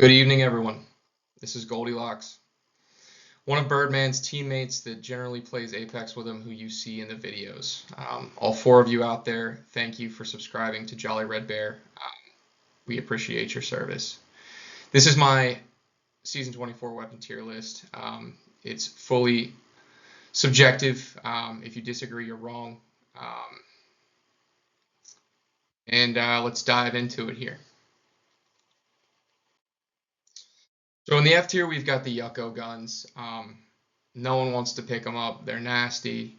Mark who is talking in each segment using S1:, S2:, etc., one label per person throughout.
S1: Good evening, everyone. This is GoldyLockes, one of Birdman's teammates that generally plays Apex with him, who you see in the videos. All four of you out there, thank you for subscribing to Jolly Red Bear. We appreciate your service. This is my Season 24 weapon tier list. It's fully subjective. If you disagree, you're wrong. Let's dive into it here. So in the F tier, we've got the Yucko guns. No one wants to pick them up. They're nasty.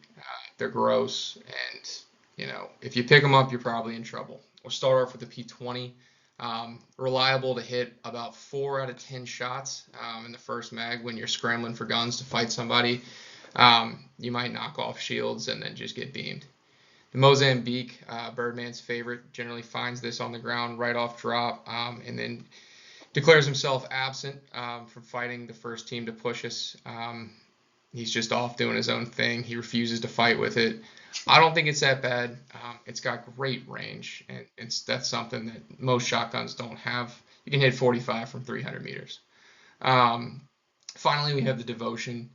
S1: They're gross. And, if you pick them up, you're probably in trouble. We'll start off with the P20. Reliable to hit about 4 out of 10 shots in the first mag when you're scrambling for guns to fight somebody. You might knock off shields and then just get beamed. The Mozambique, Birdman's favorite, generally finds this on the ground right off drop and then declares himself absent from fighting the first team to push us. He's just off doing his own thing. He refuses to fight with it. I don't think it's that bad. It's got great range, and that's something that most shotguns don't have. You can hit 45 from 300 meters. Finally, we have the Devotion.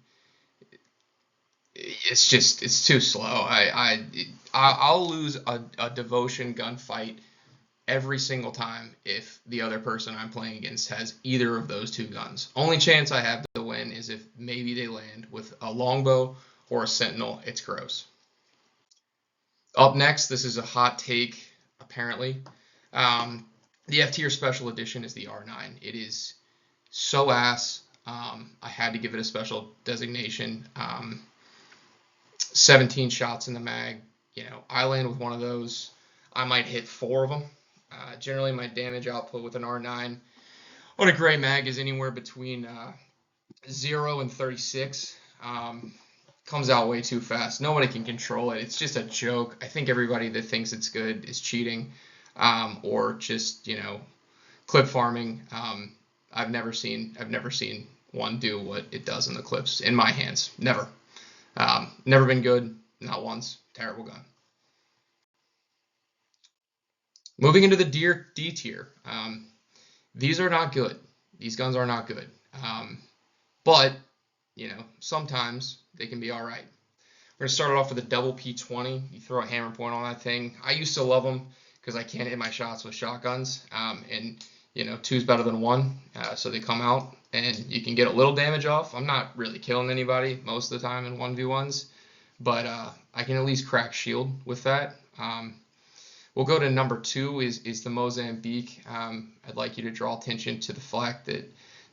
S1: It's too slow. I'll lose a Devotion gunfight every single time if the other person I'm playing against has either of those two guns. Only chance I have to win is if maybe they land with a longbow or a sentinel. It's gross. Up next, this is a hot take, apparently. The F tier special edition is the R9. It is so ass. I had to give it a special designation. 17 shots in the mag. I land with one of those. I might hit 4 of them. Generally, my damage output with an R9 on a gray mag is anywhere between 0 and 36. Comes out way too fast. Nobody can control it. It's just a joke. I think everybody that thinks it's good is cheating or just clip farming. I've never seen one do what it does in the clips in my hands. Never. Never been good. Not once. Terrible gun. Moving into the D tier, these are not good. These guns are not good. But, sometimes they can be all right. We're going to start it off with a double P20. You throw a hammer point on that thing. I used to love them because I can't hit my shots with shotguns. And 2's better than 1. So they come out and you can get a little damage off. I'm not really killing anybody most of the time in 1v1s. But I can at least crack shield with that. We'll go to number 2 is the Mozambique. I'd like you to draw attention to the fact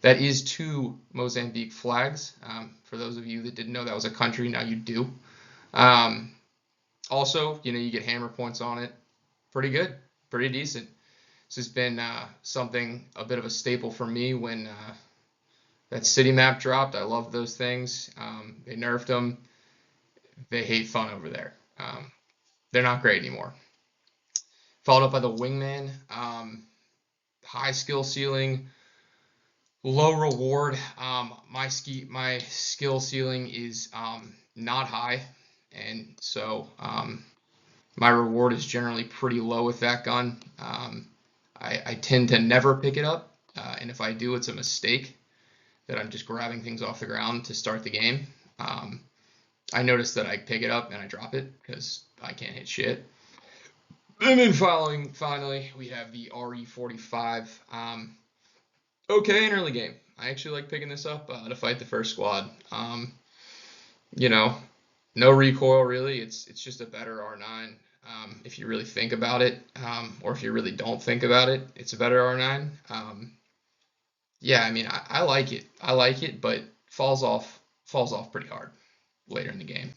S1: that is 2 Mozambique flags. For those of you that didn't know that was a country, now you do. Also, you get hammer points on it. Pretty good, pretty decent. This has been a bit of a staple for me when that city map dropped. I love those things. They nerfed them. They hate fun over there. They're not great anymore. Followed up by the Wingman. High skill ceiling, low reward. My skill ceiling is not high, and so my reward is generally pretty low with that gun. I tend to never pick it up, and if I do, it's a mistake that I'm just grabbing things off the ground to start the game. I notice that I pick it up and I drop it because I can't hit shit. And then finally, we have the RE45. Okay, in early game. I actually like picking this up to fight the first squad. No recoil really. It's just a better R9. If you really think about it, or if you really don't think about it, it's a better R9. Yeah, I like it. I like it, but falls off pretty hard later in the game.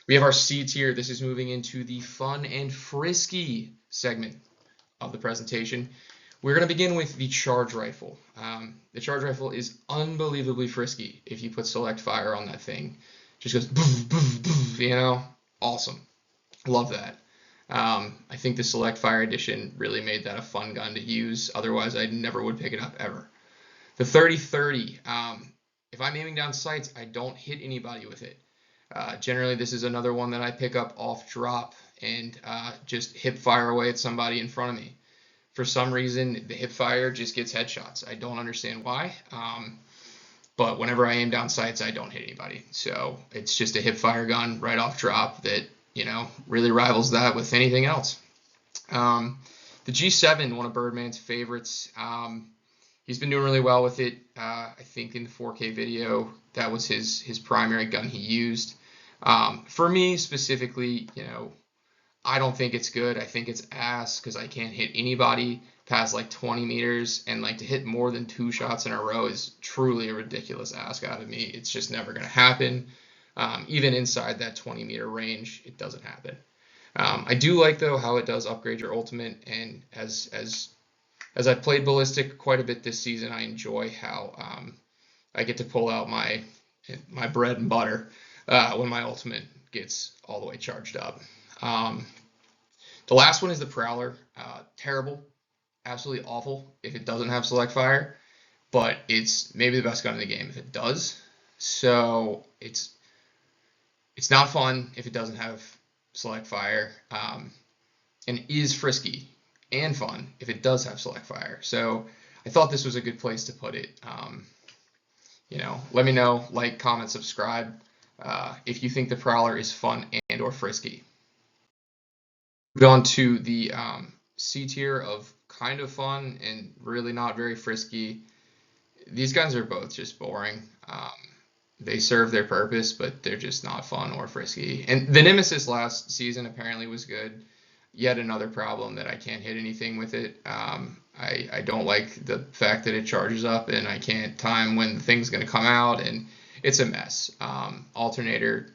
S1: We have our C tier. This is moving into the fun and frisky segment of the presentation. We're going to begin with the charge rifle. The charge rifle is unbelievably frisky if you put select fire on that thing. Just goes boof, boof, boof, awesome. Love that. I think the select fire edition really made that a fun gun to use. Otherwise, I never would pick it up ever. The 30-30. If I'm aiming down sights, I don't hit anybody with it. Generally, this is another one that I pick up off drop and just hip fire away at somebody in front of me. for some reason, the hip fire just gets headshots. I don't understand why. But whenever I aim down sights, I don't hit anybody. So it's just a hip fire gun right off drop that, really rivals that with anything else. The G7, one of Birdman's favorites. He's been doing really well with it. I think in the 4K video, that was his primary gun he used. For me specifically, I don't think it's good. I think it's ass because I can't hit anybody past like 20 meters, and like to hit more than 2 shots in a row is truly a ridiculous ask out of me. It's just never going to happen. Even inside that 20-meter range, it doesn't happen. I do like though how it does upgrade your ultimate, and as I've played ballistic quite a bit this season, I enjoy how I get to pull out my bread and butter when my ultimate gets all the way charged up. The last one is the Prowler. Terrible, absolutely awful if it doesn't have select fire, but it's maybe the best gun in the game if it does. So it's not fun if it doesn't have select fire, and is frisky and fun if it does have select fire. So I thought this was a good place to put it. Let me know, like, comment, subscribe if you think the Prowler is fun and or frisky. Moved on to the C tier of kind of fun and really not very frisky. These guns are both just boring. They serve their purpose, but they're just not fun or frisky. And the Nemesis last season apparently was good. Yet another problem that I can't hit anything with it. I don't like the fact that it charges up and I can't time when the thing's going to come out, and it's a mess. Alternator,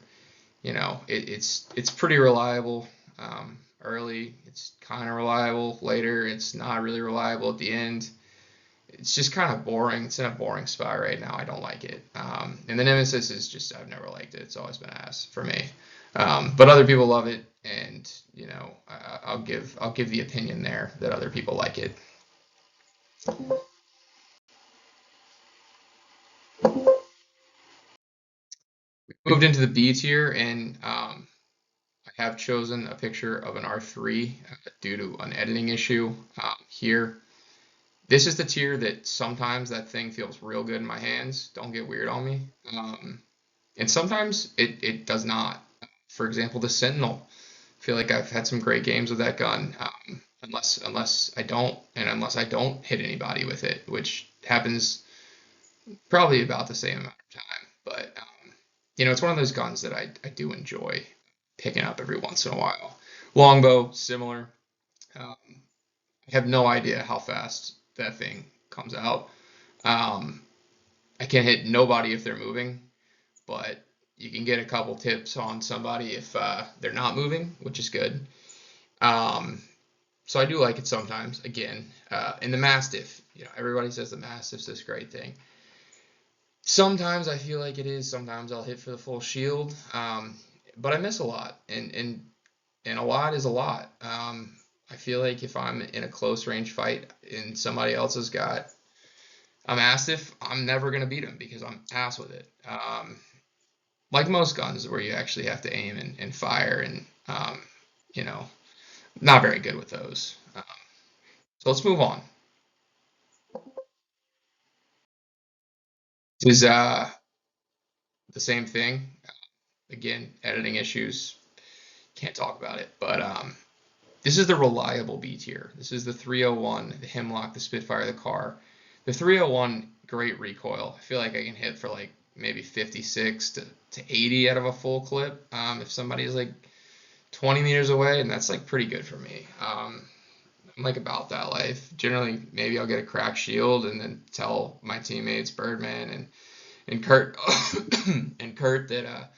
S1: it's pretty reliable. Early, it's kind of reliable. Later, it's not really reliable at the end. It's just kind of boring. It's in a boring spot right now. I don't like it. And the Nemesis is just, I've never liked it. It's always been ass for me. But other people love it, and I'll give the opinion there that other people like it. We moved into the B tier, and I have chosen a picture of an R3 due to an editing issue here. This is the tier that sometimes that thing feels real good in my hands. Don't get weird on me. And sometimes it does not. For example, the Sentinel. I feel like I've had some great games with that gun. Unless I don't hit anybody with it, which happens probably about the same amount of time. But it's one of those guns that I do enjoy picking up every once in a while. Longbow, similar. I have no idea how fast that thing comes out. I can't hit nobody if they're moving, but you can get a couple tips on somebody if they're not moving, which is good. So I do like it sometimes. Again, and the Mastiff, everybody says the Mastiff's this great thing. Sometimes I feel like it is. Sometimes I'll hit for the full shield, but I miss a lot, and a lot is a lot. I feel like if I'm in a close range fight and somebody else has got a Mastiff, I'm never going to beat him because I'm ass with it. Like most guns where you actually have to aim and fire, and not very good with those. So let's move on. This is the same thing. Again, editing issues. Can't talk about it, but this is the reliable B tier. This is the 301, the Hemlock, the Spitfire, the Car. The 301, great recoil. I feel like I can hit for like maybe 56 to 80 out of a full clip if somebody's like 20 meters away, and that's like pretty good for me. I'm like about that life. Generally, maybe I'll get a cracked shield and then tell my teammates, Birdman and Kurt and Kurt that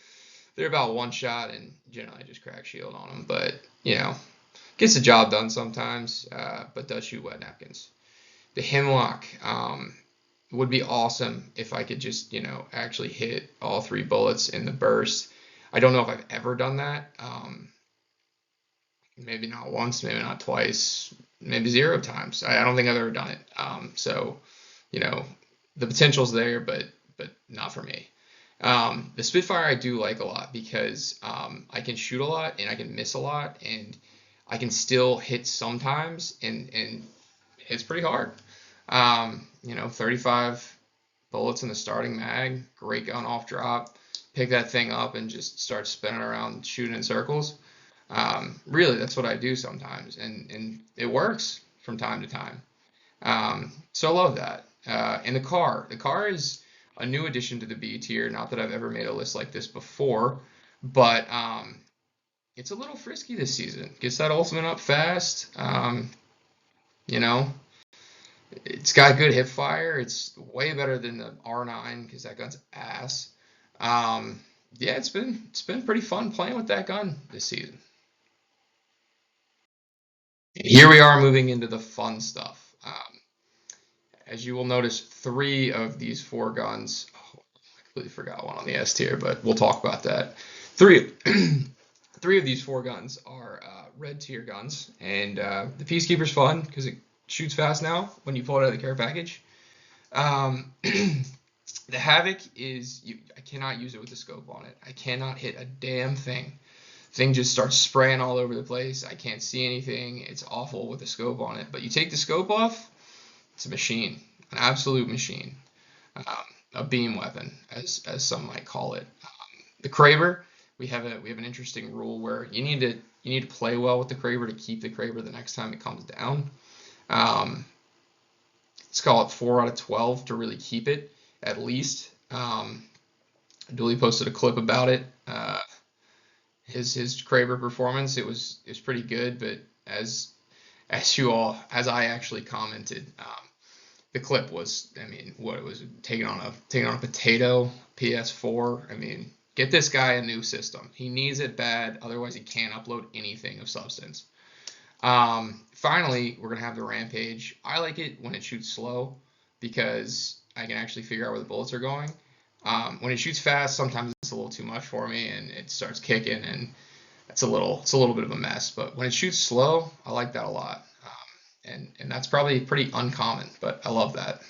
S1: they're about one shot, and generally I just crack shield on them. But gets the job done sometimes, but does shoot wet napkins. The Hemlock would be awesome if I could just actually hit all 3 bullets in the burst. I don't know if I've ever done that. Maybe not once, maybe not twice, maybe 0 times. I don't think I've ever done it. So the potential's there, but not for me. The Spitfire I do like a lot because I can shoot a lot and I can miss a lot, and I can still hit sometimes, and hits pretty hard. 35 bullets in the starting mag, great gun off drop. Pick that thing up and just start spinning around, shooting in circles. Really, that's what I do sometimes, and it works from time to time. So I love that. And the car is a new addition to the B tier. Not that I've ever made a list like this before, but it's a little frisky this season. Gets that ultimate up fast. You know, it's got good hip fire. It's way better than the R9 because that gun's ass. Yeah, it's been pretty fun playing with that gun this season. Here we are moving into the fun stuff. As you will notice, three of these four guns. Oh, I completely forgot one on the S tier, but we'll talk about that. Three, three of these four guns are red tier guns, and the Peacekeeper's fun because it shoots fast now when you pull it out of the care package. Um, the Havoc is I cannot use it with the scope on it. I cannot hit a damn thing. Thing just starts spraying all over the place. I can't see anything. It's awful with the scope on it. But you take the scope off, it's a machine, an absolute machine, um, a beam weapon, as some might call it. The Kraber, we have an interesting rule where you need to play well with the Kraber to keep the Kraber the next time it comes down. Um, let's call it 4 out of 12 to really keep it at least. Dooley posted a clip about it. His Kraber performance, it was pretty good, but as I actually commented, the clip was, I mean, what it was taking on a potato PS4. I mean, get this guy a new system. He needs it bad, otherwise he can't upload anything of substance. Finally, we're gonna have the Rampage. I like it when it shoots slow because I can actually figure out where the bullets are going. When it shoots fast, sometimes it's a little too much for me, and it starts kicking, and it's a little bit of a mess. But when it shoots slow, I like that a lot, and that's probably pretty uncommon, but I love that.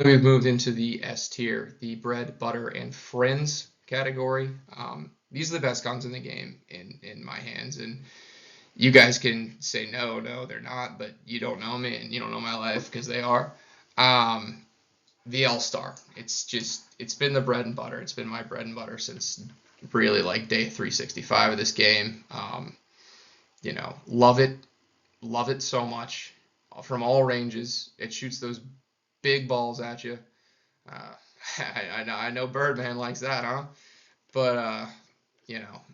S1: We've moved into the S tier, the bread, butter, and friends category. These are the best guns in the game in my hands, and you guys can say no, no, they're not, but you don't know me and you don't know my life because they are. Um, the L-Star. It's been the bread and butter. It's been my bread and butter since really like day 365 of this game. Love it so much from all ranges. It shoots those big balls at you. Uh, I know Birdman likes that, huh? But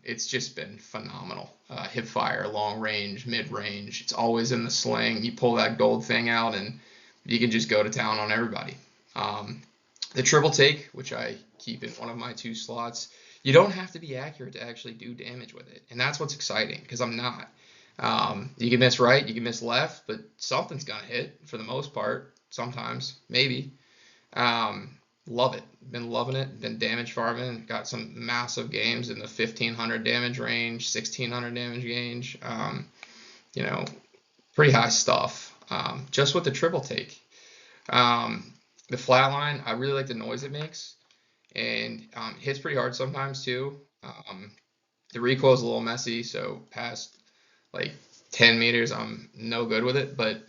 S1: it's just been phenomenal. Hip fire, long range, mid range. It's always in the sling. You pull that gold thing out, and you can just go to town on everybody. Um, the triple take, which I keep in one of my two slots, you don't have to be accurate to actually do damage with it, and that's what's exciting because I'm not. You can miss right, you can miss left, but something's gonna hit for the most part. Sometimes, maybe. Um, Love it. Been loving it. Been damage farming. Got some massive games in the 1500 damage range, 1600 damage range. You know, Pretty high stuff. Just with the triple take. The flatline, I really like the noise it makes, and it hits pretty hard sometimes too. The recoil is a little messy, so past like 10 meters, I'm no good with it. But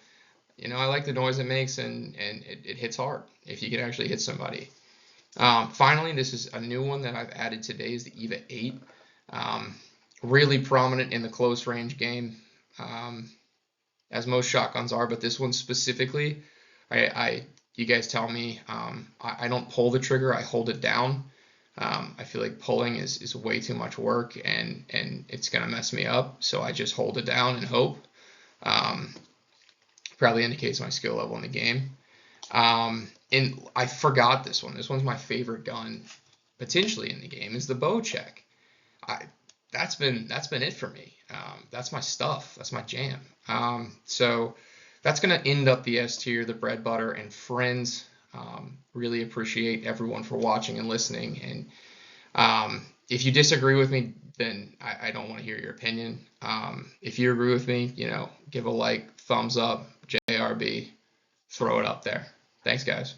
S1: I like the noise it makes, and it hits hard if you can actually hit somebody. Finally, this is a new one that I've added today is the EVA 8. Really prominent in the close range game, as most shotguns are, but this one specifically, you guys tell me, I don't pull the trigger, I hold it down. I feel like pulling is way too much work, and it's gonna mess me up, so I just hold it down and hope. Um, Probably indicates my skill level in the game. And I forgot this one. This one's my favorite gun, potentially in the game, is the bow check. I that's been it for me. That's my stuff. That's my jam. So that's gonna end up the S tier, the bread, butter, and friends. Really appreciate everyone for watching and listening. And if you disagree with me, then I don't want to hear your opinion. If you agree with me, give a like, thumbs up, JRB, throw it up there. Thanks, guys.